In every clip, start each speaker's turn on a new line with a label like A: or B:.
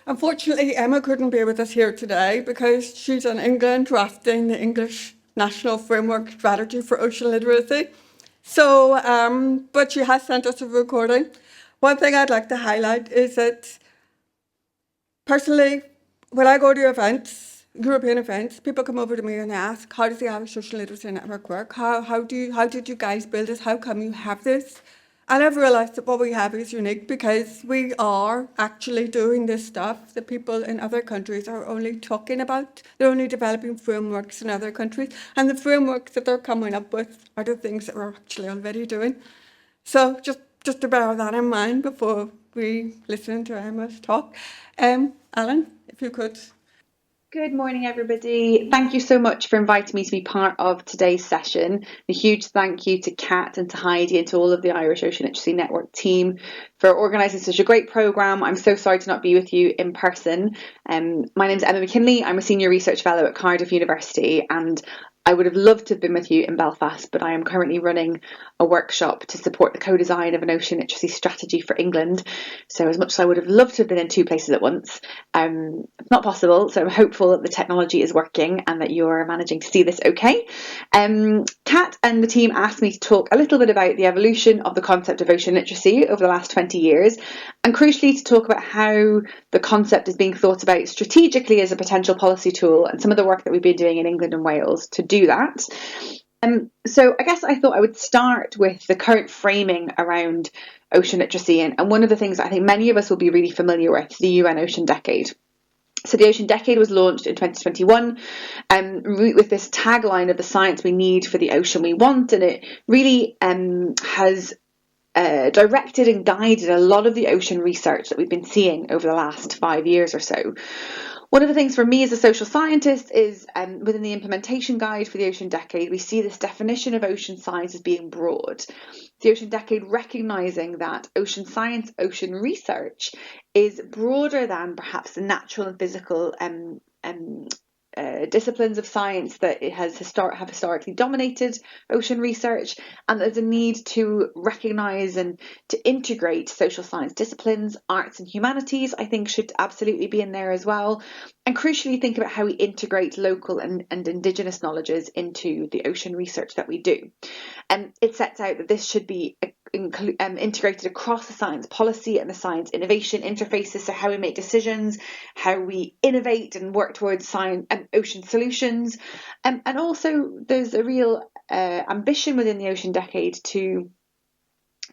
A: Unfortunately, Emma couldn't be with us here today because she's in England drafting the English National Framework Strategy for Ocean Literacy. But she has sent us a recording. One thing I'd like to highlight is that personally, when I go to events, European events, people come over to me and ask, how does the Irish Social Literacy Network work? How did you guys build it? How come you have this? And I've realised that what we have is unique because we are actually doing this stuff that people in other countries are only talking about. They're only developing frameworks in other countries. And the frameworks that they're coming up with are the things that we're actually already doing. So just to bear that in mind before we listen to Emma's talk. Alan, if you could.
B: Good morning, everybody. Thank you so much for inviting me to be part of today's session. A huge thank you to Kat and to Heidi and to all of the Irish Ocean Literacy Network team for organising such a great programme. I'm so sorry to not be with you in person. My name is Emma McKinley. I'm a Senior Research Fellow at Cardiff University, and I would have loved to have been with you in Belfast, but I am currently running a workshop to support the co-design of an ocean literacy strategy for England. So as much as I would have loved to have been in two places at once, it's not possible. So I'm hopeful that the technology is working and that you're managing to see this okay. Kat and the team asked me to talk a little bit about the evolution of the concept of ocean literacy over the last 20 years, and crucially to talk about how the concept is being thought about strategically as a potential policy tool and some of the work that we've been doing in England and Wales to do that. So I guess I thought I would start with the current framing around ocean literacy, and one of the things that I think many of us will be really familiar with, the UN Ocean Decade. So the Ocean Decade was launched in 2021 with this tagline of the science we need for the ocean we want, and it really has directed and guided a lot of the ocean research that we've been seeing over the last 5 years or so. One of the things for me as a social scientist is within the implementation guide for the Ocean Decade, we see this definition of ocean science as being broad. The Ocean Decade recognising that ocean science, ocean research is broader than perhaps the natural and physical disciplines of science that have historically dominated ocean research, and there's a need to recognise and to integrate social science disciplines, arts and humanities, I think should absolutely be in there as well, and crucially think about how we integrate local and indigenous knowledges into the ocean research that we do. And it sets out that this should be integrated across the science policy and the science innovation interfaces, so how we make decisions, how we innovate and work towards science and ocean solutions, and also there's a real ambition within the Ocean Decade to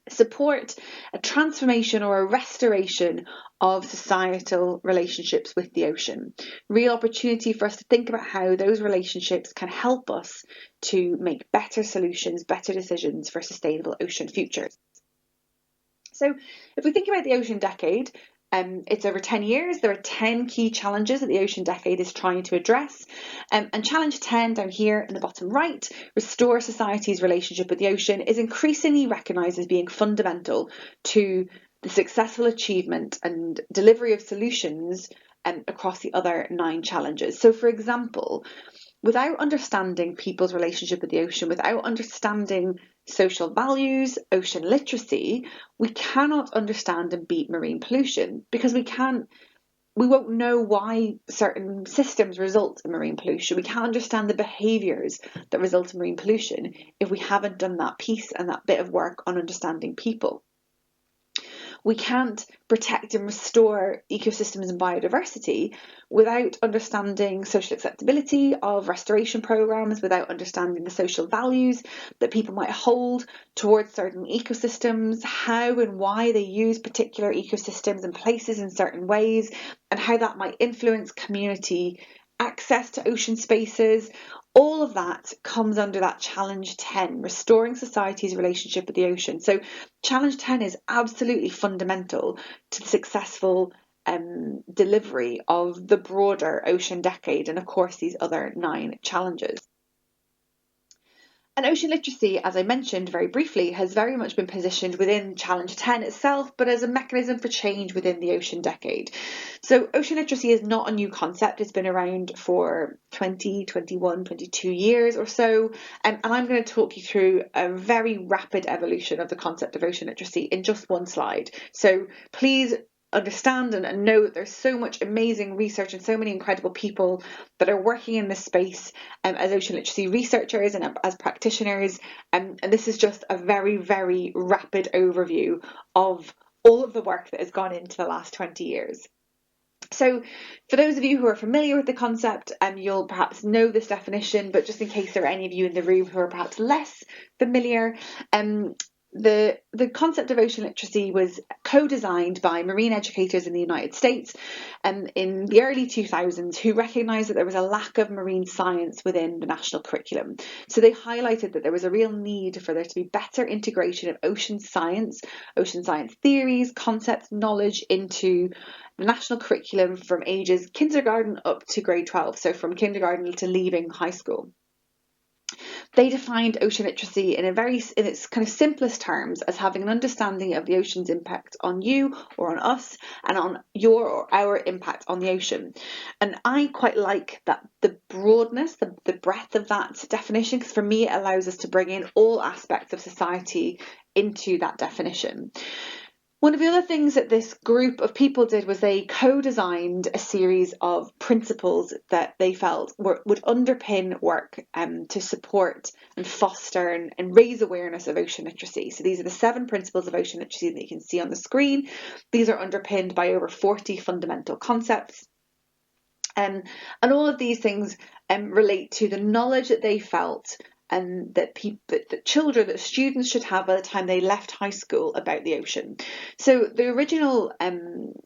B: support a transformation or a restoration of societal relationships with the ocean. Real opportunity for us to think about how those relationships can help us to make better solutions, better decisions for sustainable ocean futures. So if we think about the Ocean Decade, it's over 10 years. There are 10 key challenges that the Ocean Decade is trying to address. And challenge 10 down here in the bottom right, restore society's relationship with the ocean, is increasingly recognised as being fundamental to the successful achievement and delivery of solutions across the other 9 challenges. So for example, without understanding people's relationship with the ocean, without understanding social values, ocean literacy, we cannot understand and beat marine pollution, because we won't know why certain systems result in marine pollution. We can't understand the behaviours that result in marine pollution if we haven't done that piece and that bit of work on understanding people. We can't protect and restore ecosystems and biodiversity without understanding social acceptability of restoration programs, without understanding the social values that people might hold towards certain ecosystems, how and why they use particular ecosystems and places in certain ways, and how that might influence community access to ocean spaces. All of that comes under that challenge 10, restoring society's relationship with the ocean. So challenge 10 is absolutely fundamental to the successful delivery of the broader Ocean Decade and of course these other 9 challenges. And ocean literacy, as I mentioned very briefly, has very much been positioned within Challenge 10 itself, but as a mechanism for change within the Ocean Decade. So ocean literacy is not a new concept. It's been around for 20, 21, 22 years or so. And I'm going to talk you through a very rapid evolution of the concept of ocean literacy in just one slide. So please understand and know that there's so much amazing research and so many incredible people that are working in this space as ocean literacy researchers and as practitioners. And this is just a very, very rapid overview of all of the work that has gone into the last 20 years. So for those of you who are familiar with the concept, you'll perhaps know this definition, but just in case there are any of you in the room who are perhaps less familiar, the concept of ocean literacy was co-designed by marine educators in the United States in the early 2000s, who recognised that there was a lack of marine science within the national curriculum. So they highlighted that there was a real need for there to be better integration of ocean science theories, concepts, knowledge into the national curriculum from ages kindergarten up to grade 12, so from kindergarten to leaving high school. They defined ocean literacy in its kind of simplest terms as having an understanding of the ocean's impact on you or on us, and on your or our impact on the ocean. And I quite like that, the broadness, the breadth of that definition, because for me it allows us to bring in all aspects of society into that definition. One of the other things that this group of people did was they co-designed a series of principles that they felt would underpin work to support and foster and raise awareness of ocean literacy. So these are the 7 principles of ocean literacy that you can see on the screen. These are underpinned by over 40 fundamental concepts. And all of these things relate to the knowledge that they felt and that students should have by the time they left high school about the ocean. So the original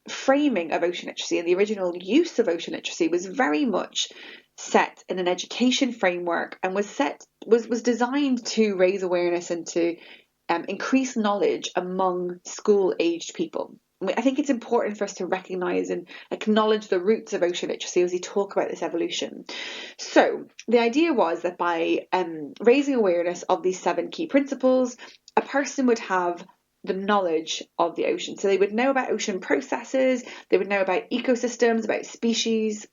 B: framing of ocean literacy and the original use of ocean literacy was very much set in an education framework and was designed to raise awareness and to increase knowledge among school-aged people. I think it's important for us to recognise and acknowledge the roots of ocean literacy as we talk about this evolution. So the idea was that by raising awareness of these 7 key principles, a person would have the knowledge of the ocean. So they would know about ocean processes, they would know about ecosystems, about species,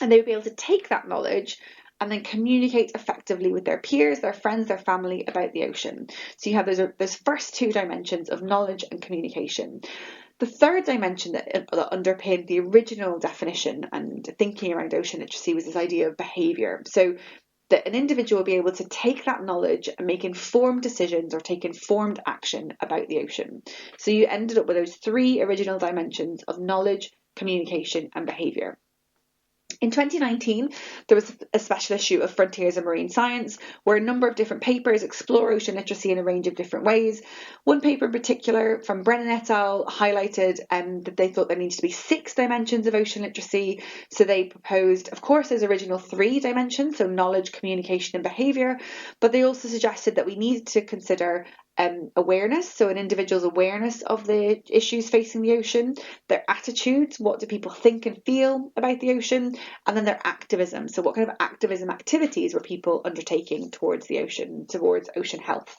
B: and they would be able to take that knowledge and then communicate effectively with their peers, their friends, their family about the ocean. So you have those first 2 dimensions of knowledge and communication. The third dimension that underpinned the original definition and thinking around ocean literacy was this idea of behaviour. So that an individual will be able to take that knowledge and make informed decisions or take informed action about the ocean. So you ended up with those 3 original dimensions of knowledge, communication and behaviour. In 2019, there was a special issue of Frontiers in Marine Science, where a number of different papers explore ocean literacy in a range of different ways. One paper in particular from Brennan et al. Highlighted that they thought there needed to be 6 dimensions of ocean literacy. So they proposed, of course, those original 3 dimensions, so knowledge, communication and behaviour, but they also suggested that we needed to consider awareness, so an individual's awareness of the issues facing the ocean, their attitudes, what do people think and feel about the ocean, and then their activism, so what kind of activism activities were people undertaking towards the ocean, towards ocean health.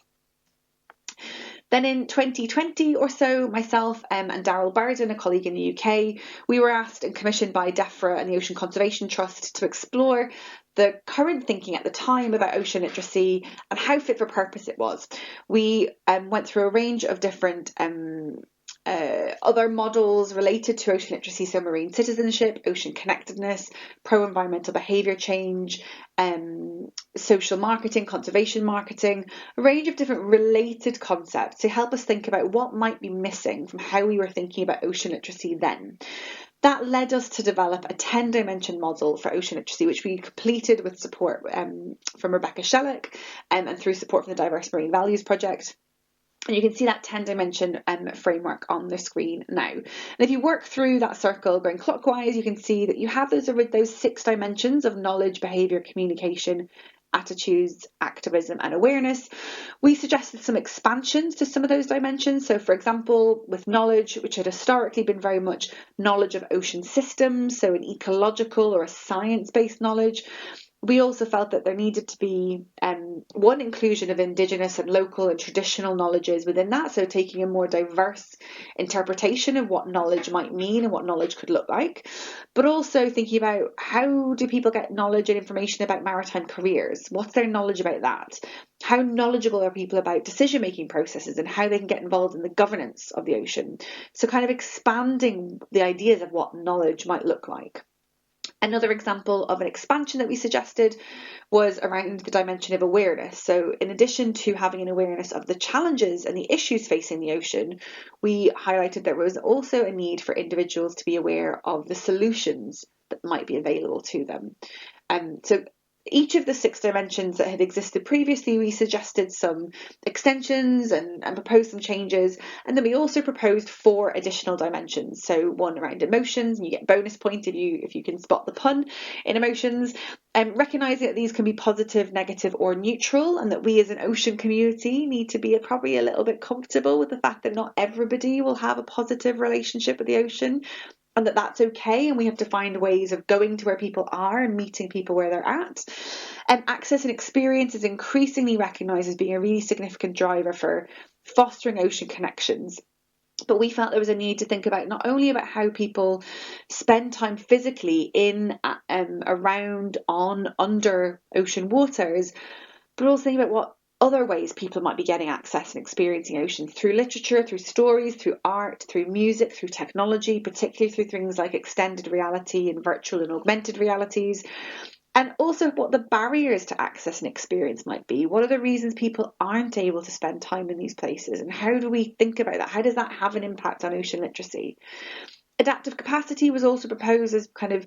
B: Then in 2020 or so, myself and Daryl Burden, a colleague in the UK, we were asked and commissioned by DEFRA and the Ocean Conservation Trust to explore the current thinking at the time about ocean literacy and how fit for purpose it was. We went through a range of different other models related to ocean literacy, so marine citizenship, ocean connectedness, pro-environmental behaviour change, social marketing, conservation marketing, a range of different related concepts to help us think about what might be missing from how we were thinking about ocean literacy then. That led us to develop a 10-dimension model for ocean literacy, which we completed with support from Rebecca Shellick and through support from the Diverse Marine Values Project. And you can see that 10-dimension framework on the screen now. And if you work through that circle going clockwise, you can see that you have those 6 dimensions of knowledge, behaviour, communication, attitudes, activism and awareness. We suggested some expansions to some of those dimensions. So for example, with knowledge, which had historically been very much knowledge of ocean systems, so an ecological or a science-based knowledge, we also felt that there needed to be one inclusion of Indigenous and local and traditional knowledges within that, so taking a more diverse interpretation of what knowledge might mean and what knowledge could look like. but also thinking about how do people get knowledge and information about maritime careers? What's their knowledge about that? How knowledgeable are people about decision-making processes and how they can get involved in the governance of the ocean? So kind of expanding the ideas of what knowledge might look like. Another example of an expansion that we suggested was around the dimension of awareness. So in addition to having an awareness of the challenges and the issues facing the ocean, we highlighted there was also a need for individuals to be aware of the solutions that might be available to them. So each of the 6 dimensions that had existed previously, we suggested some extensions and proposed some changes. And then we also proposed 4 additional dimensions. So one around emotions, and you get bonus point if you can spot the pun in emotions. Recognizing that these can be positive, negative, or neutral, and that we as an ocean community need to be probably a little bit comfortable with the fact that not everybody will have a positive relationship with the ocean, and that that's okay, and we have to find ways of going to where people are and meeting people where they're at. Access and experience is increasingly recognised as being a really significant driver for fostering ocean connections. But we felt there was a need to think about not only about how people spend time physically in, around, on, under ocean waters, but also think about what other ways people might be getting access and experiencing oceans through literature, through stories, through art, through music, through technology, particularly through things like extended reality and virtual and augmented realities. And also what the barriers to access and experience might be. What are the reasons people aren't able to spend time in these places? And how do we think about that? How does that have an impact on ocean literacy? Adaptive capacity was also proposed as kind of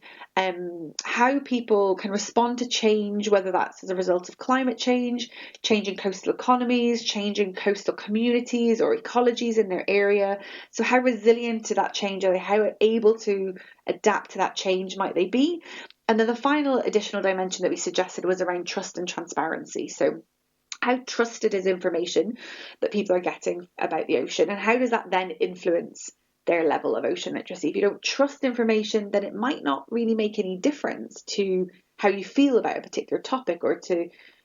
B: how people can respond to change, whether that's as a result of climate change, changing coastal economies, changing coastal communities or ecologies in their area. So how resilient to that change are they? How able to adapt to that change might they be? And then the final additional dimension that we suggested was around trust and transparency. So how trusted is information that people are getting about the ocean, and how does that then influence their level of ocean literacy? If you don't trust information, then it might not really make any difference to how you feel about a particular topic, or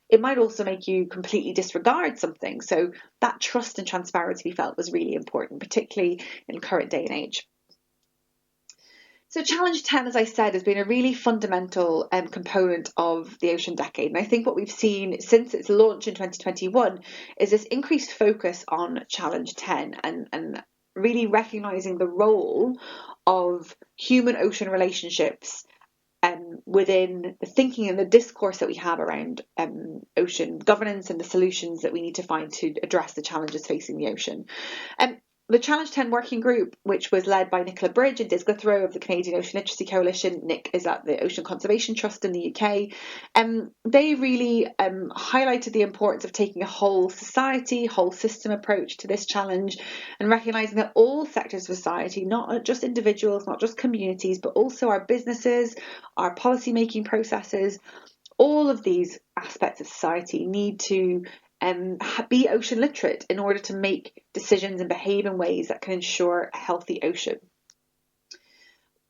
B: it might also make you completely disregard something. So that trust and transparency we felt was really important, particularly in current day and age. So Challenge 10, as I said, has been a really fundamental component of the Ocean Decade. And I think what we've seen since its launch in 2021 is this increased focus on Challenge 10 and really recognising the role of human-ocean relationships within the thinking and the discourse that we have around ocean governance and the solutions that we need to find to address the challenges facing the ocean. The Challenge 10 working group, which was led by Nicola Bridge and Diz Guthrow of the Canadian Ocean Literacy Coalition, Nick is at the Ocean Conservation Trust in the UK, they really highlighted the importance of taking a whole society, whole system approach to this challenge, and recognising that all sectors of society, not just individuals, not just communities, but also our businesses, our policy making processes, all of these aspects of society need to be ocean literate in order to make decisions and behave in ways that can ensure a healthy ocean.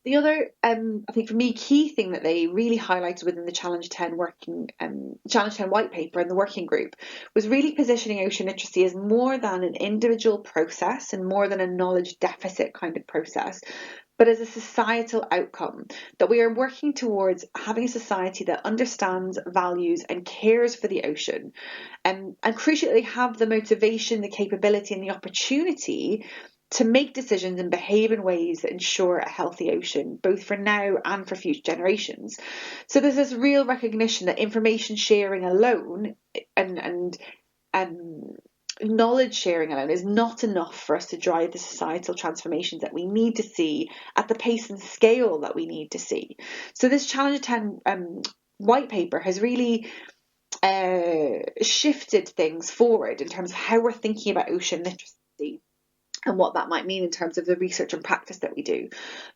B: The other, I think for me, key thing that they really highlighted within the Challenge 10 white paper and the working group was really positioning ocean literacy as more than an individual process and more than a knowledge deficit kind of process, but as a societal outcome, that we are working towards having a society that understands, values and cares for the ocean, and crucially have the motivation, the capability and the opportunity to make decisions and behave in ways that ensure a healthy ocean, both for now and for future generations. So there's this real recognition that information sharing alone and knowledge sharing alone is not enough for us to drive the societal transformations that we need to see at the pace and scale that we need to see. So this Challenge 10 white paper has really shifted things forward in terms of how we're thinking about ocean literacy and what that might mean in terms of the research and practice that we do.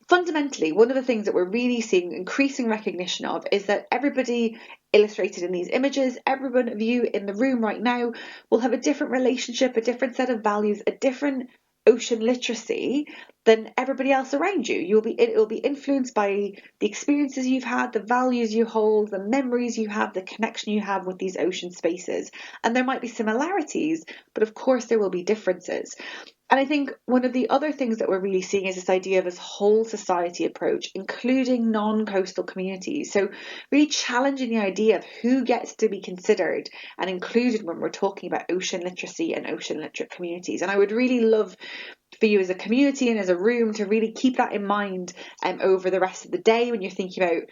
B: Fundamentally, one of the things that we're really seeing increasing recognition of is that everybody illustrated in these images, every one of you in the room right now will have a different relationship, a different set of values, a different ocean literacy than everybody else around you. It will be influenced by the experiences you've had, the values you hold, the memories you have, the connection you have with these ocean spaces. And there might be similarities, but of course there will be differences. And I think one of the other things that we're really seeing is this idea of this whole society approach, including non-coastal communities. So really challenging the idea of who gets to be considered and included when we're talking about ocean literacy and ocean literate communities. And I would really love for you as a community and as a room to really keep that in mind over the rest of the day when you're thinking about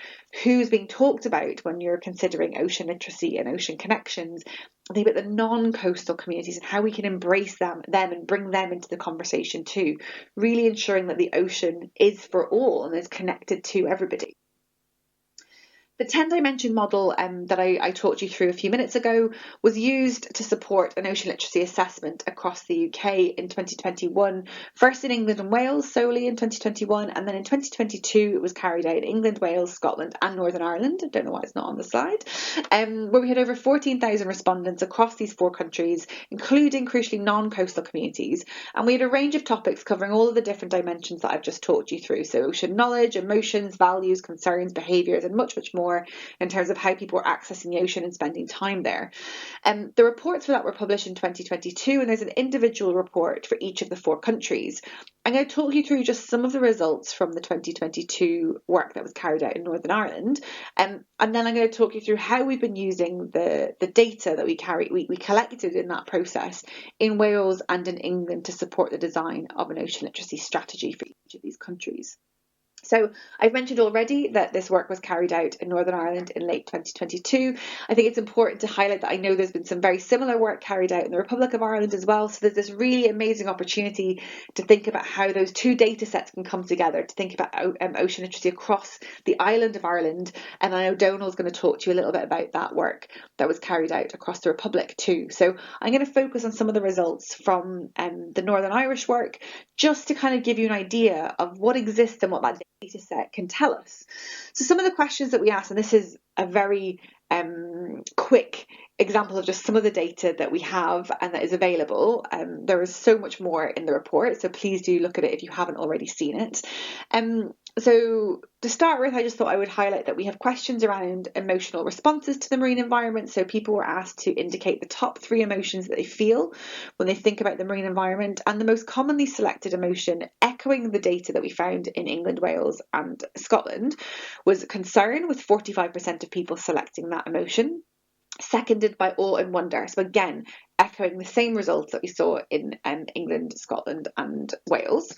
B: who's being talked about when you're considering ocean literacy and ocean connections. Think about the non-coastal communities and how we can embrace them and bring them into the conversation too, really ensuring that the ocean is for all and is connected to everybody. The 10-dimension model that I talked you through a few minutes ago was used to support an ocean literacy assessment across the UK in 2021, first in England and Wales solely in 2021, and then in 2022 it was carried out in England, Wales, Scotland and Northern Ireland. I don't know why it's not on the slide, where we had over 14,000 respondents across these 4 countries, including crucially non-coastal communities, and we had a range of topics covering all of the different dimensions that I've just talked you through, so ocean knowledge, emotions, values, concerns, behaviours and much more in terms of how people are accessing the ocean and spending time there. The reports for that were published in 2022, and there's an individual report for each of the 4 countries. I'm going to talk you through just some of the results from the 2022 work that was carried out in Northern Ireland, and then I'm going to talk you through how we've been using the data that we collected in that process in Wales and in England to support the design of an ocean literacy strategy for each of these countries. So I've mentioned already that this work was carried out in Northern Ireland in late 2022. I think it's important to highlight that I know there's been some very similar work carried out in the Republic of Ireland as well. So there's this really amazing opportunity to think about how those 2 data sets can come together, to think about ocean literacy across the island of Ireland. And I know Donal's going to talk to you a little bit about that work that was carried out across the Republic too. So I'm going to focus on some of the results from the Northern Irish work, just to kind of give you an idea of what exists and what that data set can tell us. So some of the questions that we asked, and this is a very quick example of just some of the data that we have and that is available. There is so much more in the report, so please do look at it if you haven't already seen it. So to start with, I just thought I would highlight that we have questions around emotional responses to the marine environment. So people were asked to indicate the top 3 emotions that they feel when they think about the marine environment, and the most commonly selected emotion, echoing the data that we found in England, Wales and Scotland, was concern, with 45% of people selecting that emotion, seconded by awe and wonder. So again, echoing the same results that we saw in England, Scotland and Wales.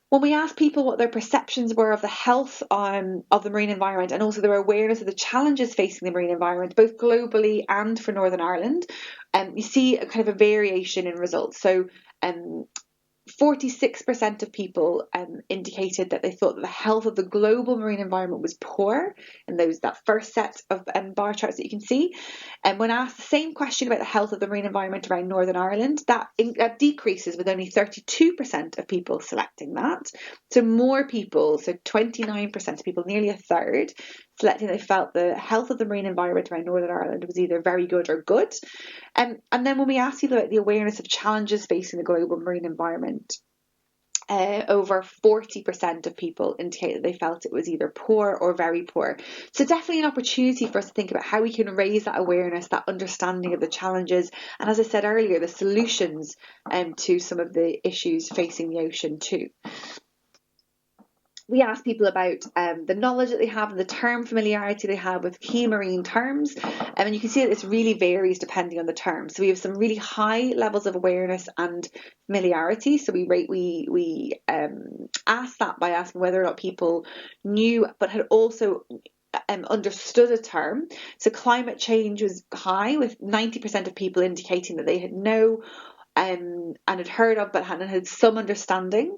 B: When we asked people what their perceptions were of the health of the marine environment, and also their awareness of the challenges facing the marine environment, both globally and for Northern Ireland, you see a kind of a variation in results. So 46% of people indicated that they thought that the health of the global marine environment was poor, and that first set of bar charts that you can see. And when asked the same question about the health of the marine environment around Northern Ireland, that decreases, with only 32% of people selecting that. So more people, so 29% of people, nearly a third, selecting they felt the health of the marine environment around Northern Ireland was either very good or good. And then when we asked people about the awareness of challenges facing the global marine environment, over 40% of people indicate that they felt it was either poor or very poor. So definitely an opportunity for us to think about how we can raise that awareness, that understanding of the challenges, and as I said earlier, the solutions to some of the issues facing the ocean too. We asked people about the knowledge that they have and the term familiarity they have with key marine terms. And you can see that this really varies depending on the term. So we have some really high levels of awareness and familiarity. So we asked that by asking whether or not people knew but had also understood a term. So climate change was high, with 90% of people indicating that they had know and had heard of but hadn't had some understanding.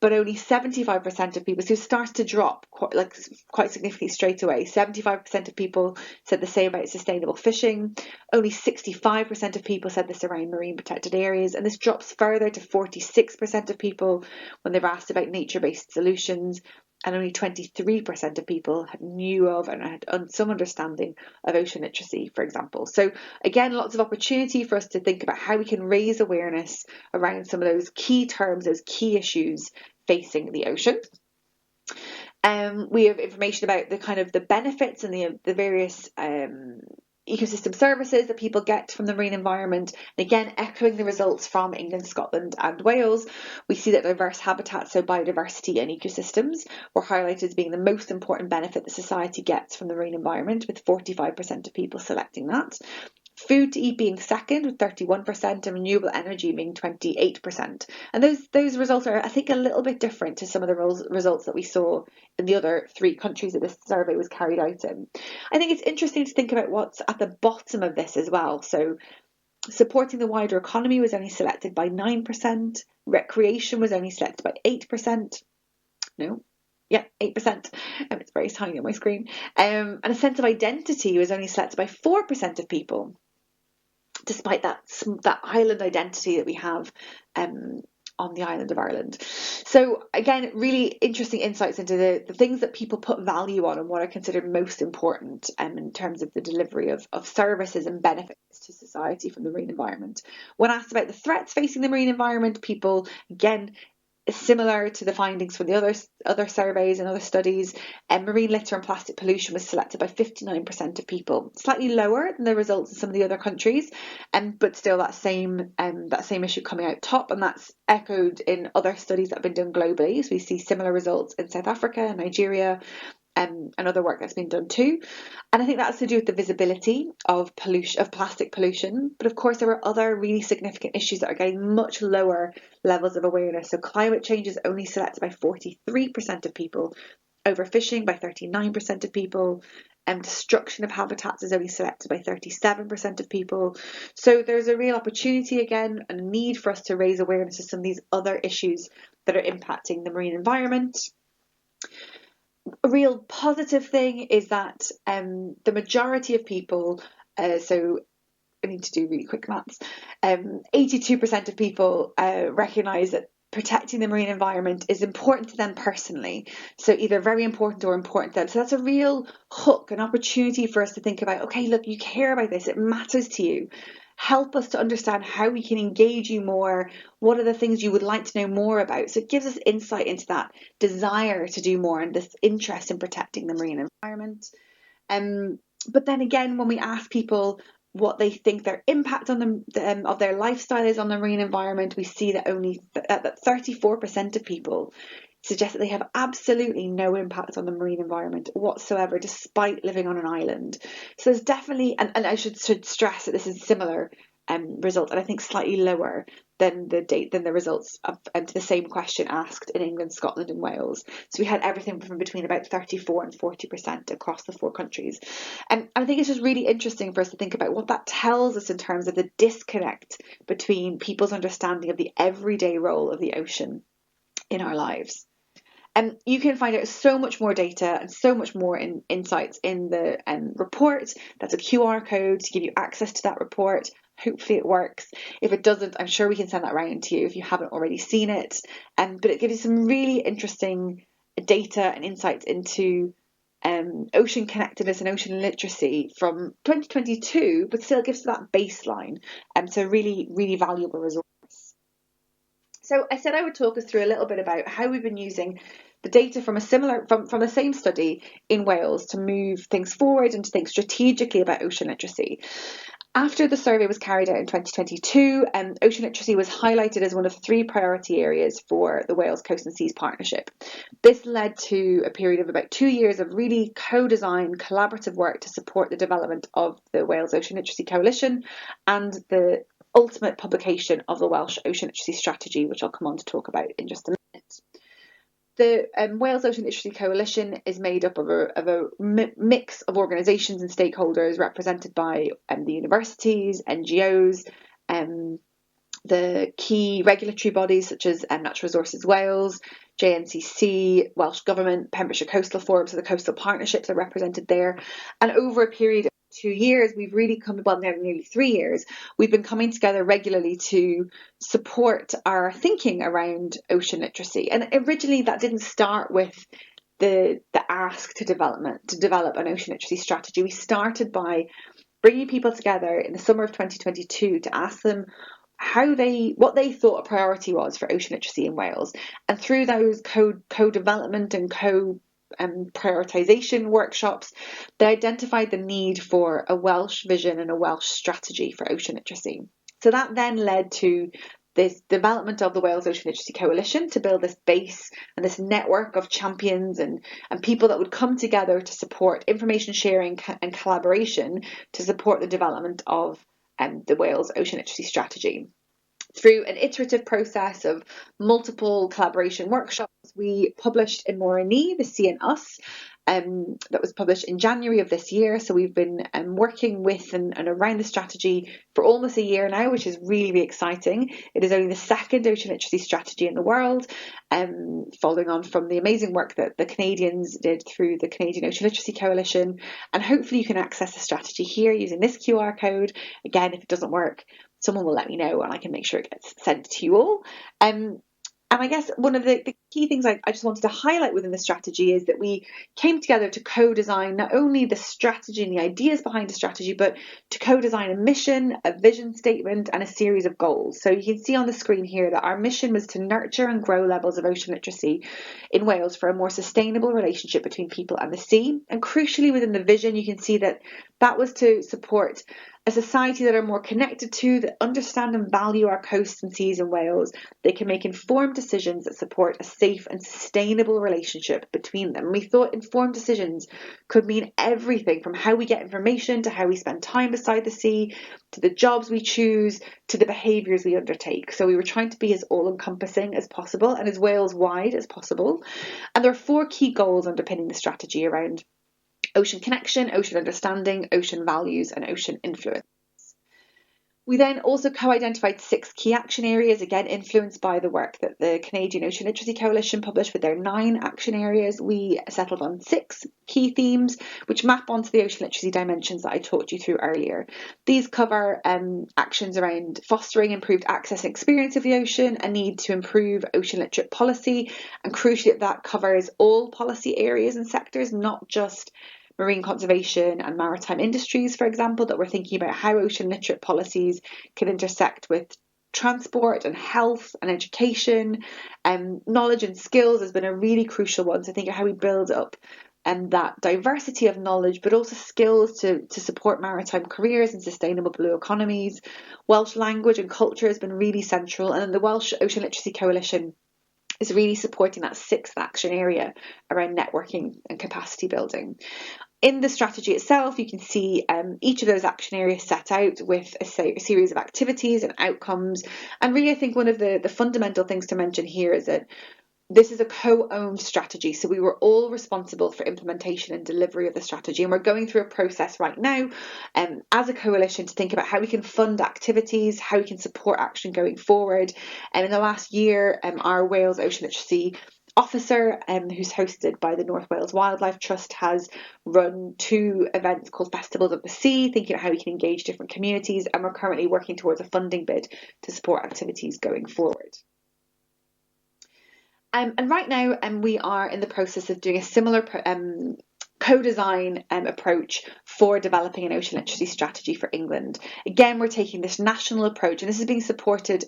B: But only 75% of people, so it starts to drop quite significantly straight away. 75% of people said the same about sustainable fishing. Only 65% of people said this around marine protected areas, and this drops further to 46% of people when they've asked about nature-based solutions. And only 23% of people knew of and had some understanding of ocean literacy, for example. So again, lots of opportunity for us to think about how we can raise awareness around some of those key terms, those key issues facing the ocean. We have information about the kind of the benefits and the various ecosystem services that people get from the marine environment. And again, echoing the results from England, Scotland and Wales, we see that diverse habitats, so biodiversity and ecosystems, were highlighted as being the most important benefit that society gets from the marine environment, with 45% of people selecting that. Food to eat being second with 31%, and renewable energy being 28%. And those results are, I think, a little bit different to some of the results that we saw in the other 3 countries that this survey was carried out in. I think it's interesting to think about what's at the bottom of this as well. So supporting the wider economy was only selected by 9%. Recreation was only selected by 8%. No. Yeah, 8%. It's very tiny on my screen. And a sense of identity was only selected by 4% of people, despite that island identity that we have on the island of Ireland. So again, really interesting insights into the things that people put value on and what are considered most important in terms of the delivery of services and benefits to society from the marine environment. When asked about the threats facing the marine environment, people, again, similar to the findings from the other surveys and other studies, marine litter and plastic pollution was selected by 59% of people, slightly lower than the results in some of the other countries, but still that same issue coming out top, and that's echoed in other studies that have been done globally. So we see similar results in South Africa, Nigeria, and other work that's been done too. And I think that's to do with the visibility of plastic pollution. But of course, there are other really significant issues that are getting much lower levels of awareness. So climate change is only selected by 43% of people, overfishing by 39% of people, and destruction of habitats is only selected by 37% of people. So there's a real opportunity again, and a need for us to raise awareness of some of these other issues that are impacting the marine environment. A real positive thing is that the majority of people, so I need to do really quick maths, 82% of people recognise that protecting the marine environment is important to them personally. So either very important or important to them. So that's a real hook, an opportunity for us to think about, okay, look, you care about this, it matters to you. Help us to understand how we can engage you more. What are the things you would like to know more about? So it gives us insight into that desire to do more and this interest in protecting the marine environment. But then again, when we ask people what they think their impact on of their lifestyle is on the marine environment, we see that only that 34% of people suggest that they have absolutely no impact on the marine environment whatsoever, despite living on an island. So there's definitely, and I should stress that this is a similar result, and I think slightly lower than the results to the same question asked in England, Scotland and Wales. So we had everything from between about 34 and 40% across the 4 countries. And I think it's just really interesting for us to think about what that tells us in terms of the disconnect between people's understanding of the everyday role of the ocean in our lives. And you can find out so much more data and so much more insights in the report. That's a QR code to give you access to that report. Hopefully it works. If it doesn't, I'm sure we can send that around to you if you haven't already seen it. But it gives you some really interesting data and insights into ocean connectedness and ocean literacy from 2022, but still gives that baseline. So really, really valuable resource. So I said I would talk us through a little bit about how we've been using the data from from the same study in Wales to move things forward and to think strategically about ocean literacy. After the survey was carried out in 2022, ocean literacy was highlighted as one of the 3 priority areas for the Wales Coast and Seas Partnership. This led to a period of about 2 years of really co-designed collaborative work to support the development of the Wales Ocean Literacy Coalition and the ultimate publication of the Welsh Ocean Literacy Strategy, which I'll come on to talk about in just a minute. The Wales Ocean Literacy Coalition is made up of a mix of organisations and stakeholders represented by the universities, NGOs, the key regulatory bodies such as Natural Resources Wales, JNCC, Welsh Government, Pembrokeshire Coastal Forum, so the coastal partnerships are represented there. And over a period of 2 years, we've really nearly 3 years, we've been coming together regularly to support our thinking around ocean literacy. And originally that didn't start with the ask to develop an ocean literacy strategy. We started by bringing people together in the summer of 2022 to ask them what they thought a priority was for ocean literacy in Wales. And through those co-development and prioritisation workshops, they identified the need for a Welsh vision and a Welsh strategy for ocean literacy. So that then led to this development of the Wales Ocean Literacy Coalition to build this base and this network of champions and people that would come together to support information sharing and collaboration to support the development of the Wales Ocean Literacy Strategy. Through an iterative process of multiple collaboration workshops, we published in Moroni, The Sea and Us, that was published in January of this year. So we've been working with and around the strategy for almost a year now, which is really, really exciting. It is only the second ocean literacy strategy in the world, following on from the amazing work that the Canadians did through the Canadian Ocean Literacy Coalition. And hopefully you can access the strategy here using this QR code. Again, if it doesn't work, someone will let me know and I can make sure it gets sent to you all. And I guess one of the key things I just wanted to highlight within the strategy is that we came together to co-design not only the strategy and the ideas behind the strategy, but to co-design a mission, a vision statement, and a series of goals. So you can see on the screen here that our mission was to nurture and grow levels of ocean literacy in Wales for a more sustainable relationship between people and the sea. And crucially within the vision, you can see that that was to support a society that are more connected to, that understand and value our coasts and seas in Wales. They can make informed decisions that support a safe and sustainable relationship between them. We thought informed decisions could mean everything from how we get information to how we spend time beside the sea, to the jobs we choose, to the behaviours we undertake. So we were trying to be as all-encompassing as possible and as Wales-wide as possible. And there are 4 key goals underpinning the strategy around ocean connection, ocean understanding, ocean values, and ocean influence. We then also co-identified 6 key action areas, again influenced by the work that the Canadian Ocean Literacy Coalition published with their 9 action areas. We settled on 6 key themes which map onto the ocean literacy dimensions that I talked you through earlier. These cover actions around fostering improved access and experience of the ocean, a need to improve ocean literate policy, and crucially that covers all policy areas and sectors, not just marine conservation and maritime industries, for example, that we're thinking about how ocean literate policies can intersect with transport and health and education. Knowledge and skills has been a really crucial one to think of how we build up that diversity of knowledge, but also skills to support maritime careers and sustainable blue economies. Welsh language and culture has been really central, and the Welsh Ocean Literacy Coalition is really supporting that 6th action area around networking and capacity building. In the strategy itself, you can see each of those action areas set out with a series of activities and outcomes. And really, I think one of the fundamental things to mention here is that this is a co-owned strategy. So we were all responsible for implementation and delivery of the strategy. And we're going through a process right now as a coalition to think about how we can fund activities, how we can support action going forward. And in the last year, our Wales Ocean Literacy officer, who's hosted by the North Wales Wildlife Trust, has run 2 events called Festivals of the Sea, thinking about how we can engage different communities, and we're currently working towards a funding bid to support activities going forward. And right now we are in the process of doing a similar co-design approach for developing an ocean literacy strategy for England. Again, we're taking this national approach, and this is being supported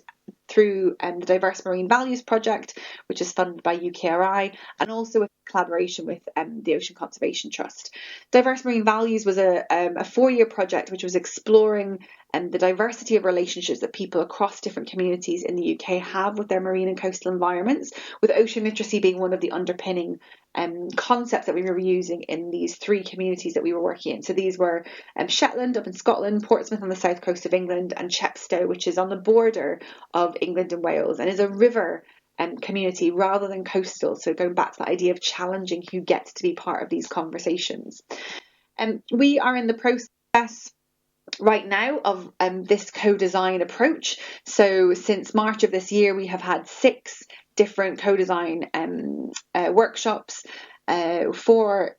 B: through the Diverse Marine Values Project, which is funded by UKRI, and also with collaboration with the Ocean Conservation Trust. Diverse Marine Values was a 4-year project which was exploring the diversity of relationships that people across different communities in the UK have with their marine and coastal environments, with ocean literacy being one of the underpinning concepts that we were using in these 3 communities that we were working in. So these were Shetland up in Scotland, Portsmouth on the south coast of England, and Chepstow, which is on the border of England and Wales and is a river community rather than coastal. So going back to the idea of challenging who gets to be part of these conversations. We are in the process right now of this co-design approach. So since March of this year, we have had 6 different co-design workshops for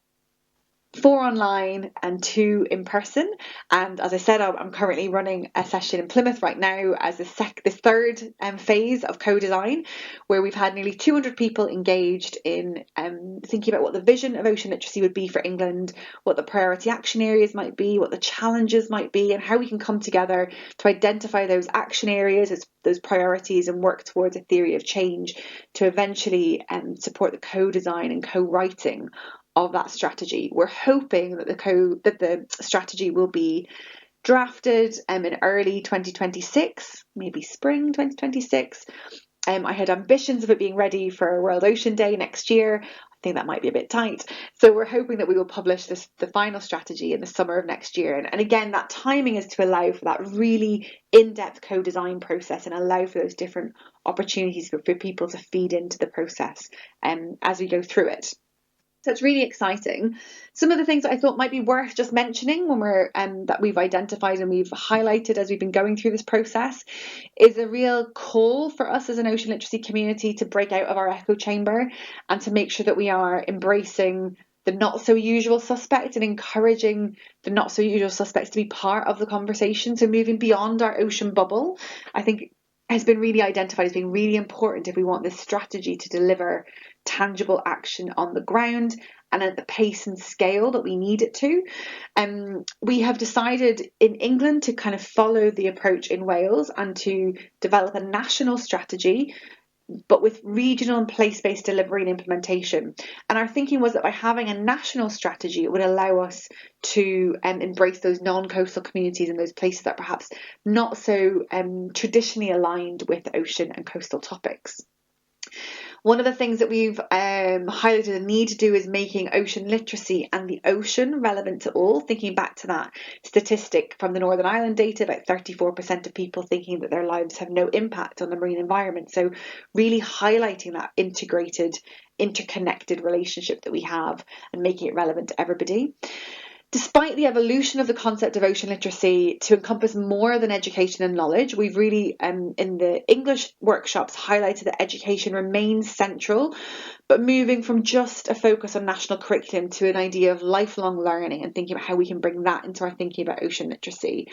B: 4 online and 2 in person. And as I said, I'm currently running a session in Plymouth right now as the third phase of co-design, where we've had nearly 200 people engaged in thinking about what the vision of ocean literacy would be for England, what the priority action areas might be, what the challenges might be, and how we can come together to identify those action areas, those priorities, and work towards a theory of change to eventually support the co-design and co-writing of that strategy. We're hoping that the strategy will be drafted in early 2026, maybe spring 2026. I had ambitions of it being ready for World Ocean Day next year. I think that might be a bit tight. So we're hoping that we will publish the final strategy in the summer of next year. And again, that timing is to allow for that really in-depth co-design process and allow for those different opportunities for people to feed into the process as we go through it. So it's really exciting. Some of the things that I thought might be worth just mentioning when we're that we've identified and we've highlighted as we've been going through this process is a real call for us as an ocean literacy community to break out of our echo chamber and to make sure that we are embracing the not so usual suspect and encouraging the not so usual suspects to be part of the conversation. So moving beyond our ocean bubble, I think has been really identified as being really important if we want this strategy to deliver tangible action on the ground and at the pace and scale that we need it to. We have decided in England to kind of follow the approach in Wales and to develop a national strategy, but with regional and place-based delivery and implementation. And our thinking was that by having a national strategy, it would allow us to embrace those non-coastal communities and those places that are perhaps not so traditionally aligned with ocean and coastal topics. One of the things that we've highlighted a need to do is making ocean literacy and the ocean relevant to all, thinking back to that statistic from the Northern Ireland data, about 34% of people thinking that their lives have no impact on the marine environment. So really highlighting that integrated, interconnected relationship that we have and making it relevant to everybody. Despite the evolution of the concept of ocean literacy to encompass more than education and knowledge, we've really, in the English workshops, highlighted that education remains central, but moving from just a focus on national curriculum to an idea of lifelong learning and thinking about how we can bring that into our thinking about ocean literacy.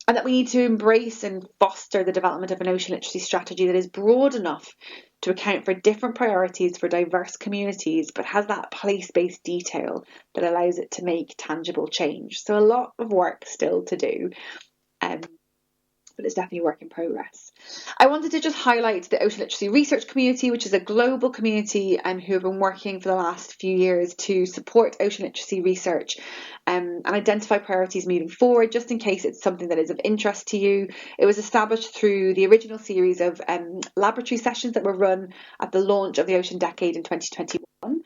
B: And that we need to embrace and foster the development of an ocean literacy strategy that is broad enough to account for different priorities for diverse communities, but has that place-based detail that allows it to make tangible change. So a lot of work still to do, but it's definitely a work in progress. I wanted to just highlight the Ocean Literacy Research Community, which is a global community who have been working for the last few years to support ocean literacy research and identify priorities moving forward, just in case it's something that is of interest to you. It was established through the original series of laboratory sessions that were run at the launch of the Ocean Decade in 2021.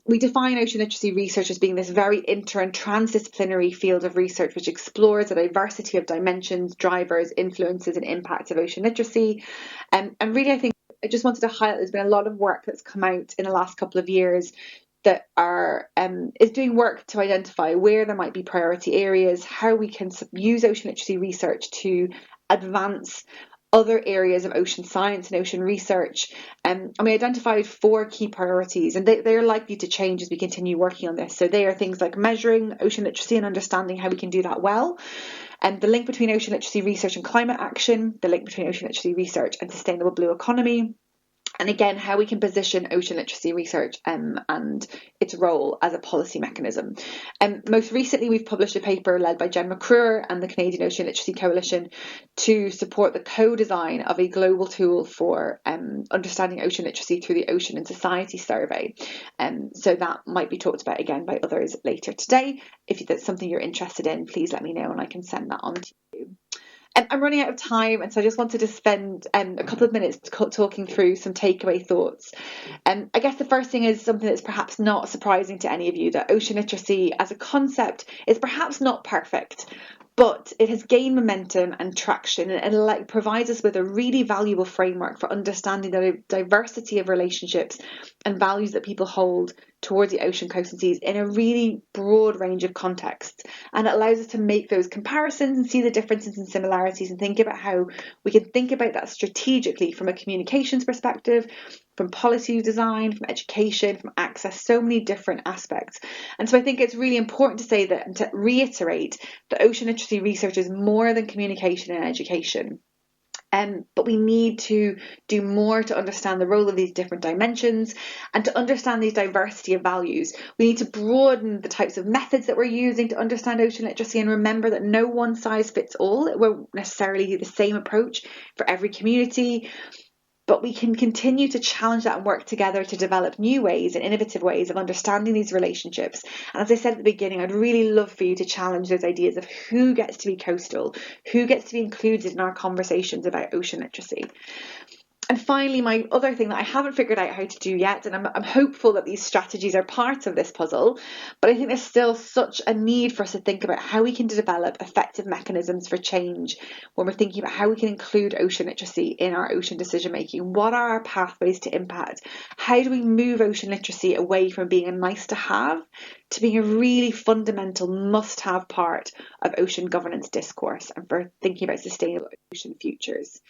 B: We define ocean literacy research as being this very inter and transdisciplinary field of research which explores a diversity of dimensions, drivers, influences and impacts of ocean literacy. And really, I think I just wanted to highlight there's been a lot of work that's come out in the last couple of years that is doing work to identify where there might be priority areas, how we can use ocean literacy research to advance other areas of ocean science and ocean research. And we identified 4 key priorities, and they're likely to change as we continue working on this. So they are things like measuring ocean literacy and understanding how we can do that well, and the link between ocean literacy research and climate action, the link between ocean literacy research and sustainable blue economy, and again, how we can position ocean literacy research and its role as a policy mechanism. Most recently, we've published a paper led by Jen McCrure and the Canadian Ocean Literacy Coalition to support the co-design of a global tool for understanding ocean literacy through the Ocean and Society Survey. So that might be talked about again by others later today. If that's something you're interested in, please let me know and I can send that on to you. I'm running out of time, and so I just wanted to spend a couple of minutes talking through some takeaway thoughts. I guess the first thing is something that's perhaps not surprising to any of you, that ocean literacy as a concept is perhaps not perfect, but it has gained momentum and traction, and it provides us with a really valuable framework for understanding the diversity of relationships and values that people hold towards the ocean, coast and seas in a really broad range of contexts. And it allows us to make those comparisons and see the differences and similarities and think about how we can think about that strategically from a communications perspective, from policy design, from education, from access, so many different aspects. And so I think it's really important to say that and to reiterate that ocean literacy research is more than communication and education. But we need to do more to understand the role of these different dimensions and to understand these diversity of values. We need to broaden the types of methods that we're using to understand ocean literacy and remember that no one size fits all. It won't necessarily be the same approach for every community, but we can continue to challenge that and work together to develop new ways and innovative ways of understanding these relationships. And as I said at the beginning, I'd really love for you to challenge those ideas of who gets to be coastal, who gets to be included in our conversations about ocean literacy. And finally, my other thing that I haven't figured out how to do yet, and I'm hopeful that these strategies are part of this puzzle, but I think there's still such a need for us to think about how we can develop effective mechanisms for change when we're thinking about how we can include ocean literacy in our ocean decision making. What are our pathways to impact? How do we move ocean literacy away from being a nice to have to being a really fundamental must have part of ocean governance discourse and for thinking about sustainable ocean futures?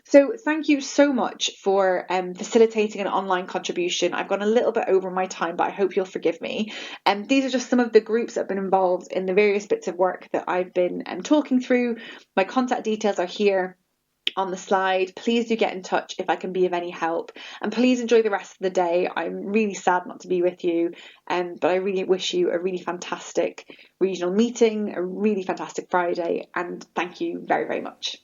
B: So thank you so much for facilitating an online contribution. I've gone a little bit over my time, but I hope you'll forgive me. These are just some of the groups that have been involved in the various bits of work that I've been talking through. My contact details are here on the slide. Please do get in touch if I can be of any help, and please enjoy the rest of the day. I'm really sad not to be with you, but I really wish you a really fantastic regional meeting, a really fantastic Friday, and thank you very, very much.